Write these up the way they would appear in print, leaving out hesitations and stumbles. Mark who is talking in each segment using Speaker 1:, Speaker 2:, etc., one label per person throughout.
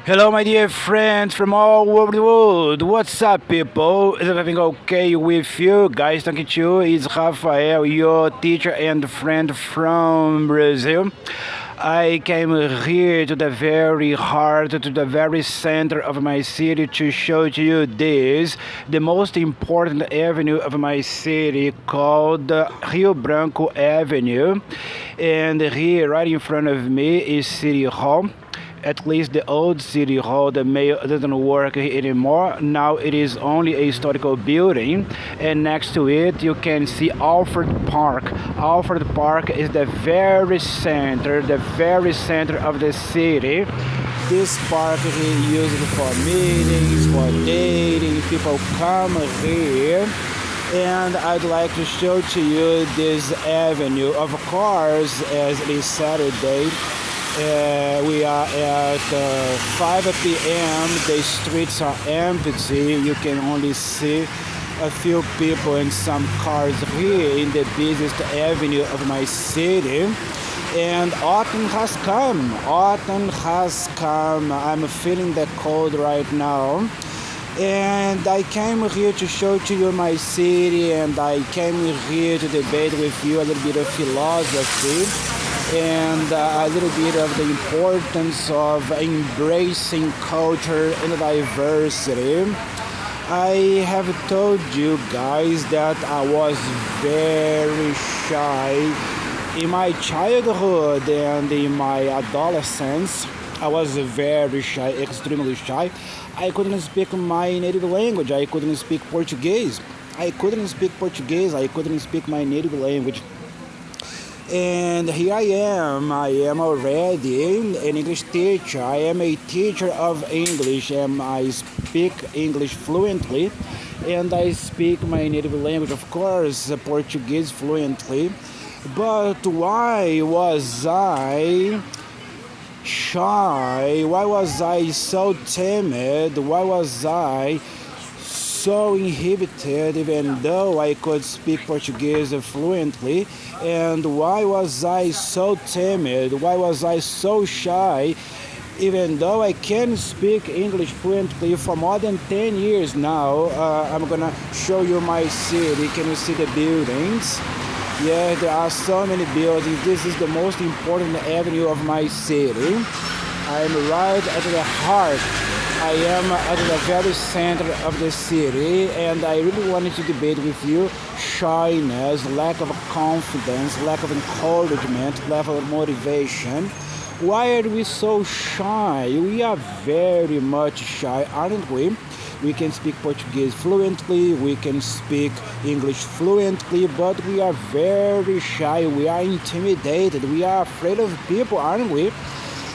Speaker 1: Hello, my dear friends from all over the world. What's up, people? Is everything okay with you? Guys, talking to you is Rafael, your teacher and friend from Brazil. I came here to the very heart, to the very center of my city to show to you this, the most important avenue of my city called Rio Branco Avenue. And here, right in front of me, is City Hall. At least the old city hall, the mayor doesn't work anymore. Now it is only a historical building, and next to it you can see Alfred Park. Alfred Park is the very center of the city. This park is used for meetings, for dating. People come here, and I'd like to show to you this avenue. Of course, as it is Saturday, we are at 5 p.m. The streets are empty. You can only see a few people and some cars here in the busiest avenue of my city. And autumn has come. Autumn has come. I'm feeling the cold right now. And I came here to show to you my city, and I came here to debate with you a little bit of philosophy and a little bit of the importance of embracing culture and diversity. I have told you guys that I was very shy in my childhood and in my adolescence. I was very shy, extremely shy. I couldn't speak my native language. I couldn't speak Portuguese. I couldn't speak Portuguese. I couldn't speak my native language. And here I am. I am already an English teacher. I am a teacher of English, and I speak English fluently. And I speak my native language, of course, Portuguese fluently. But why was I shy? Why was I so timid? Why was I so inhibited even though I could speak Portuguese fluently? And why was I so timid? Why was I so shy even though I can speak English fluently for more than 10 years now? I'm gonna show you my city. Can you see the buildings? Yeah, there are so many buildings. This is the most important avenue of my city. I'm right at the heart. I am at the very center of the city, and I really wanted to debate with you shyness, lack of confidence, lack of encouragement, lack of motivation. Why are we so shy? We are very much shy, aren't we? We can speak Portuguese fluently, we can speak English fluently, but we are very shy, we are intimidated, we are afraid of people, aren't we?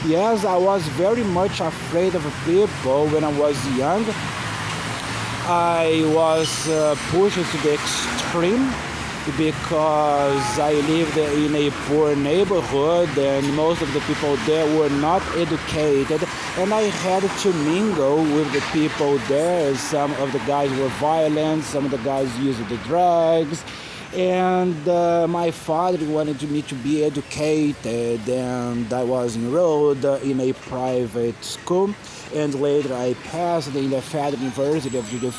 Speaker 1: Yes, I was very much afraid of people when I was young. I was pushed to the extreme because I lived in a poor neighborhood and most of the people there were not educated, and I had to mingle with the people there. Some of the guys were violent, some of the guys used the drugs, and my father wanted me to be educated, and I was enrolled in a private school, and later I passed in the Federal University of Judy,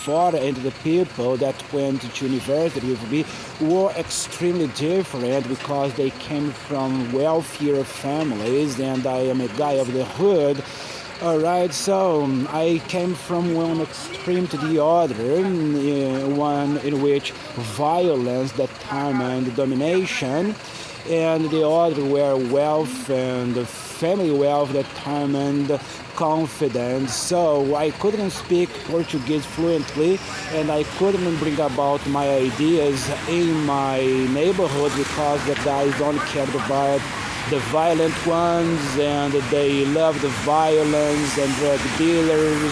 Speaker 1: and the people that went to university with me were extremely different because they came from wealthier families, and I am a guy of the hood. Alright, so I came from one extreme to the other, one in which violence determined domination, and the other where wealth and family wealth determined confidence. So I couldn't speak Portuguese fluently, and I couldn't bring about my ideas in my neighborhood because the guys only cared about the violent ones, and they loved the violence, and drug dealers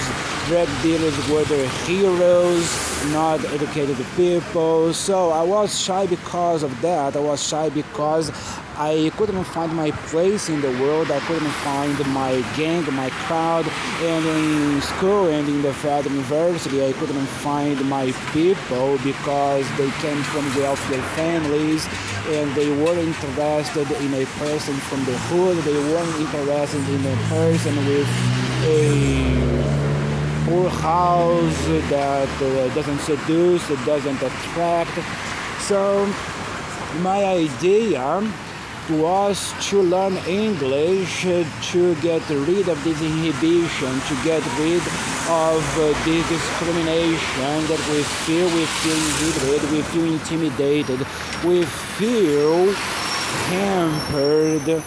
Speaker 1: were the heroes, not educated people. So I was shy because of that. I was shy because I couldn't find my place in the world. I couldn't find my gang, my crowd, and in school and in the Federal University I couldn't find my people because they came from wealthier families, and they weren't interested in a person from the hood. They weren't interested in a person with a poor house that doesn't seduce, it doesn't attract. So my idea was to learn English to get rid of this inhibition, to get rid of this discrimination that we feel inhibited, we feel intimidated, we feel hampered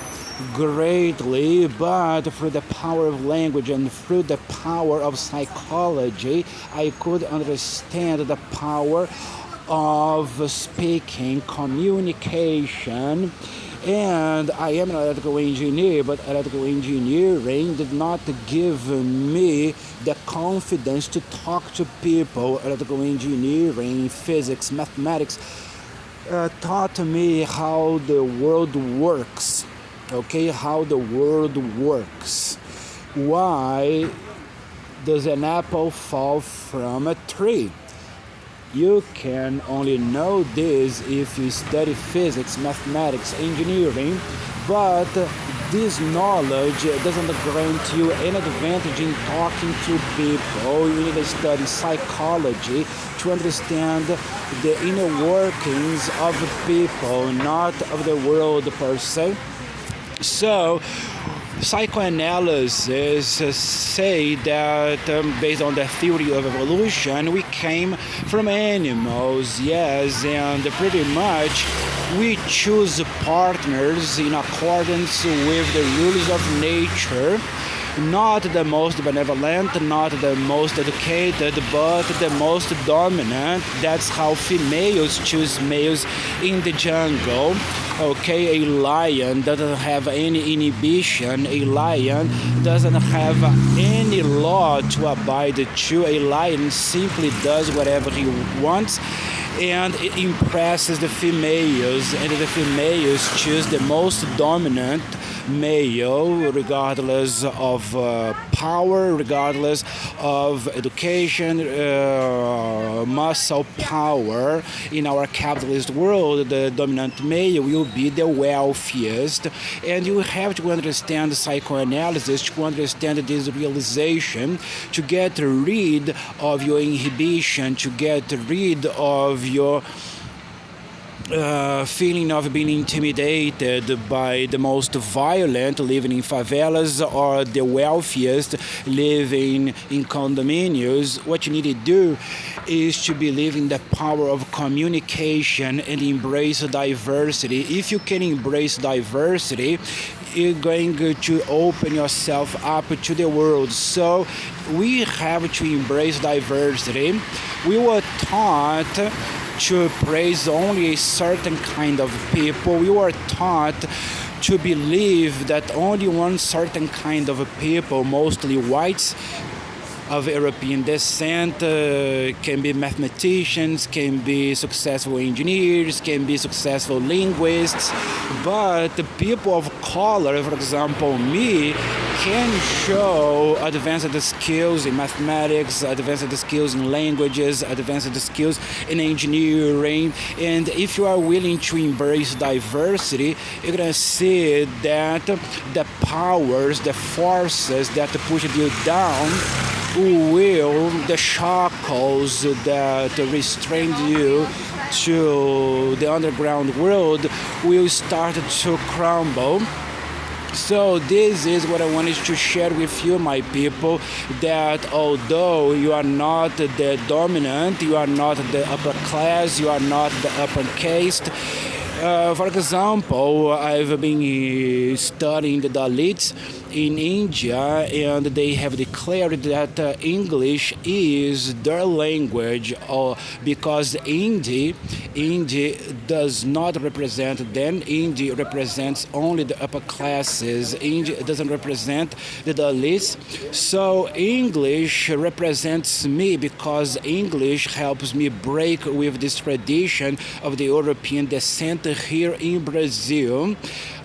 Speaker 1: greatly, but through the power of language and through the power of psychology, I could understand the power of speaking, communication. And I am an electrical engineer, but electrical engineering did not give me the confidence to talk to people. Electrical engineering, physics, mathematics taught me how the world works. Okay, how the world works. Why does an apple fall from a tree? You can only know this if you study physics, mathematics, engineering, but this knowledge doesn't grant you any advantage in talking to people. You need to study psychology to understand the inner workings of people, not of the world per se. So, psychoanalysis say that based on the theory of evolution, we came from animals, yes, and pretty much we choose partners in accordance with the rules of nature. Not the most benevolent, not the most educated, but the most dominant. That's how females choose males in the jungle. Okay, a lion doesn't have any inhibition. A lion doesn't have any law to abide to. A lion simply does whatever he wants, and it impresses the females, and the females choose the most dominant male, regardless of power, regardless of education, muscle power. In our capitalist world, the dominant male will be the wealthiest, and you have to understand psychoanalysis to understand this realization, to get rid of your inhibition, to get rid of your feeling of being intimidated by the most violent living in favelas or the wealthiest living in condominiums. What you need to do is to believe in the power of communication and embrace diversity. If you can embrace diversity, you're going to open yourself up to the world. So we have to embrace diversity. We were taught to praise only a certain kind of people. We were taught to believe that only one certain kind of people, mostly whites of European descent, can be mathematicians, can be successful engineers, can be successful linguists, but the people of color, for example me, can show advanced skills in mathematics, advanced skills in languages, advanced skills in engineering. And if you are willing to embrace diversity, you're going to see that the powers, the forces that push you down will, the shackles that restrain you to the underground world will start to crumble. So this is what I wanted to share with you, my people, that although you are not the dominant, you are not the upper class, you are not the upper caste. For example, I've been studying the Dalits in India, and they have declared that English is their language, because Hindi does not represent them. Hindi represents only the upper classes. Hindi doesn't represent the Dalits. So English represents me because English helps me break with this tradition of the European descent here in Brazil.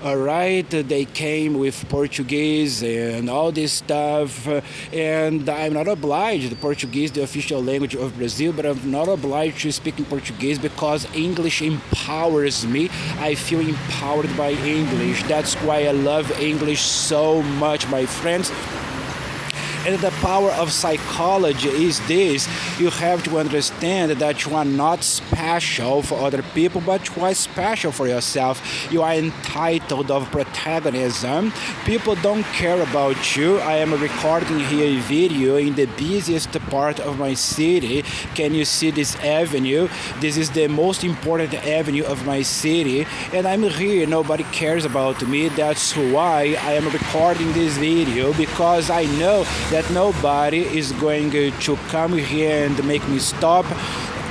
Speaker 1: All right, they came with Portuguese and all this stuff, and I'm not obliged. Portuguese, the official language of Brazil, but I'm not obliged to speak in Portuguese because English empowers me. I feel empowered by English. That's why I love English so much, my friends. And the power of psychology is this: you have to understand that you are not special for other people, but you are special for yourself. You are entitled of protagonism. People don't care about you. I am recording here a video in the busiest part of my city. Can you see this avenue? This is the most important avenue of my city, and I'm here. Nobody cares about me. That's why I am recording this video, because I know that nobody is going to come here and make me stop.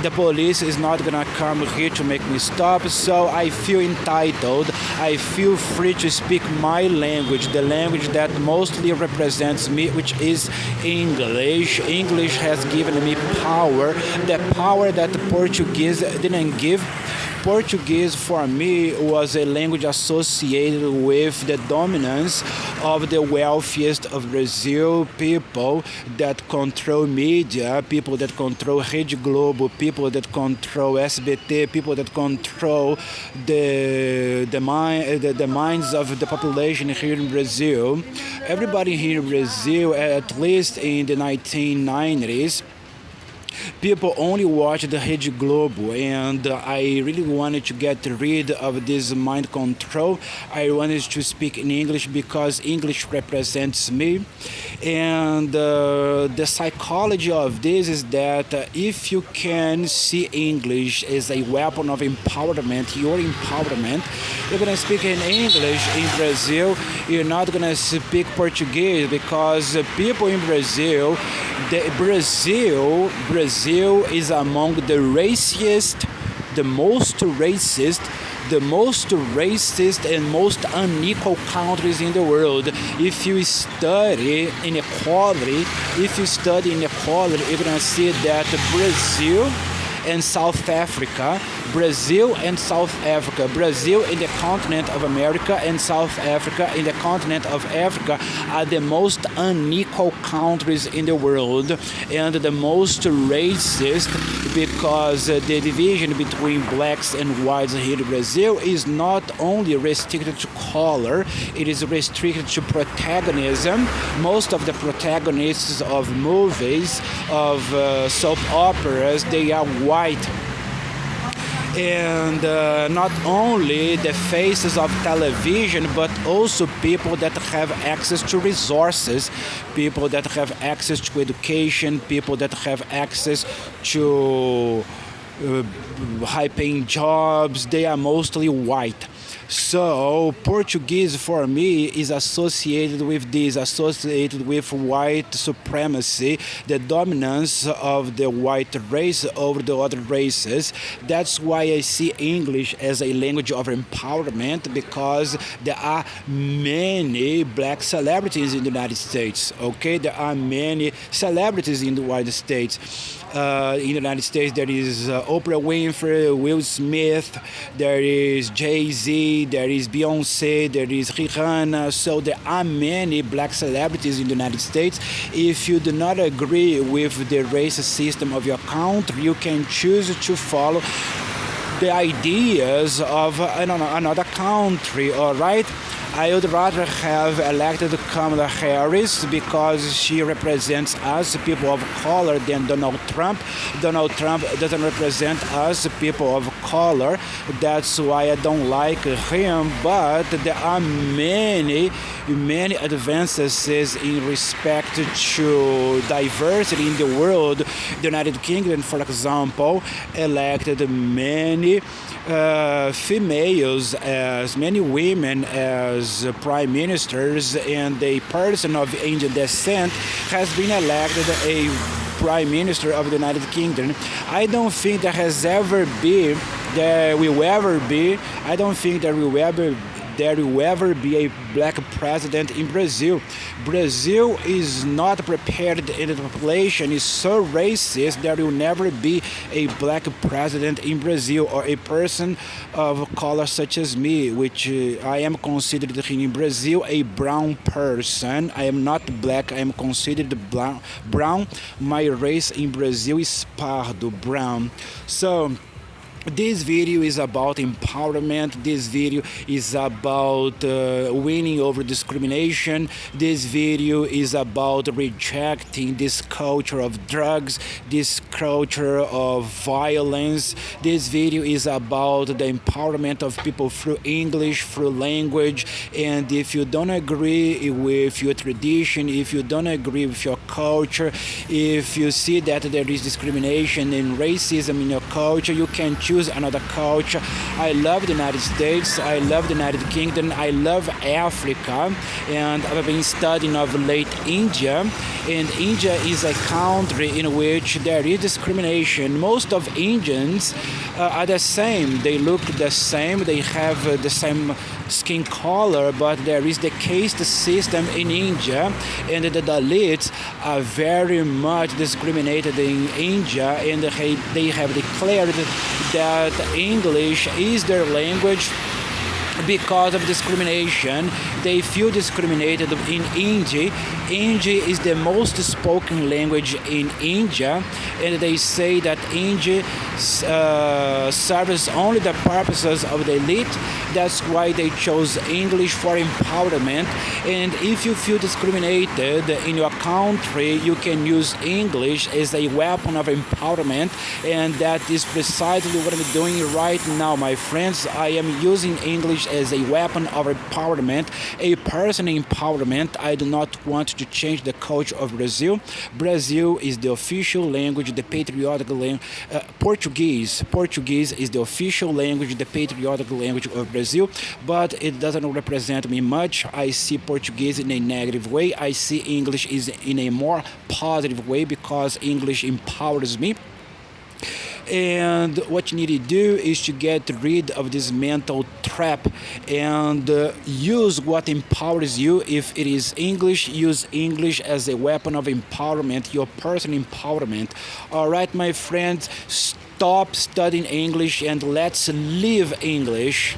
Speaker 1: The police is not gonna come here to make me stop, so I feel entitled. I feel free to speak my language, the language that mostly represents me, which is English. English has given me power, the power that Portuguese didn't give. Portuguese for me was a language associated with the dominance of the wealthiest of Brazil, people that control media, people that control Rede Globo, people that control SBT, people that control the minds of the population here in Brazil. Everybody here in Brazil, at least in the 1990s, people only watch the Rede Globo, and I really wanted to get rid of this mind control. I wanted to speak in English because English represents me, and the psychology of this is that if you can see English as a weapon of empowerment, your empowerment, you're going to speak in English in Brazil. You're not going to speak Portuguese, because people in Brazil, Brazil is among the most racist and most unequal countries in the world. If you study inequality, you're gonna see that Brazil in the continent of America, and South Africa in the continent of Africa are the most unequal countries in the world, and the most racist, because the division between blacks and whites here in Brazil is not only restricted to color, it is restricted to protagonism. Most of the protagonists of movies, of soap operas, they are white. And not only the faces of television, but also people that have access to resources, people that have access to education, people that have access to high-paying jobs. They are mostly white. So Portuguese for me is associated with this, associated with white supremacy, the dominance of the white race over the other races. That's why I see English as a language of empowerment, because there are many black celebrities in the United States. Okay, there are many celebrities in the United States. In the United States, there is Oprah Winfrey, Will Smith, there is Jay-Z, there is Beyonce, there is Rihanna. So there are many black celebrities in the United States. If you do not agree with the racist system of your country, you can choose to follow the ideas of another country, all right? I would rather have elected Kamala Harris, because she represents us, people of color, than Donald Trump. Donald Trump doesn't represent us, people of color. That's why I don't like him. But there are many advances in respect to diversity in the world. The United Kingdom, for example, elected many females, as many women as prime ministers, and a person of Indian descent has been elected a prime minister of the United Kingdom. I don't think there will ever be a black president in Brazil. Brazil is not prepared, and the population is so racist there will never be a black president in Brazil, or a person of color such as me, which I am considered in Brazil a brown person. I am not black, I am considered brown. My race in Brazil is pardo, brown. So This video is about empowerment. This video is about winning over discrimination. This video is about rejecting this culture of drugs, this culture of violence. This video is about the empowerment of people through English, through language. And if you don't agree with your tradition, if you don't agree with your culture, if you see that there is discrimination and racism in your culture, you can choose another culture. I love the United States. I love the United Kingdom. I love Africa, and I've been studying of late India. And India is a country in which there is discrimination. Most of Indians are the same. They look the same. They have the same skin color, but there is the caste system in India, and the Dalits are very much discriminated in India, and they have declared that English is their language because of discrimination. They feel discriminated in Hindi. Hindi is the most spoken language in India, and they say that Hindi serves only the purposes of the elite. That's why they chose English for empowerment. And if you feel discriminated in your country, you can use English as a weapon of empowerment, and that is precisely what I'm doing right now, my friends. I am using English as a weapon of empowerment, a personal empowerment. I do not want to change the culture of Brazil. Brazil is the official language, the patriotic language. Portuguese is the official language, the patriotic language of Brazil, but it doesn't represent me much. I see Portuguese in a negative way. I see English is in a more positive way because English empowers me. And what you need to do is to get rid of this mental trap and use what empowers you. If it is English, use English as a weapon of empowerment, your personal empowerment. All right, my friends, stop studying English and let's live English.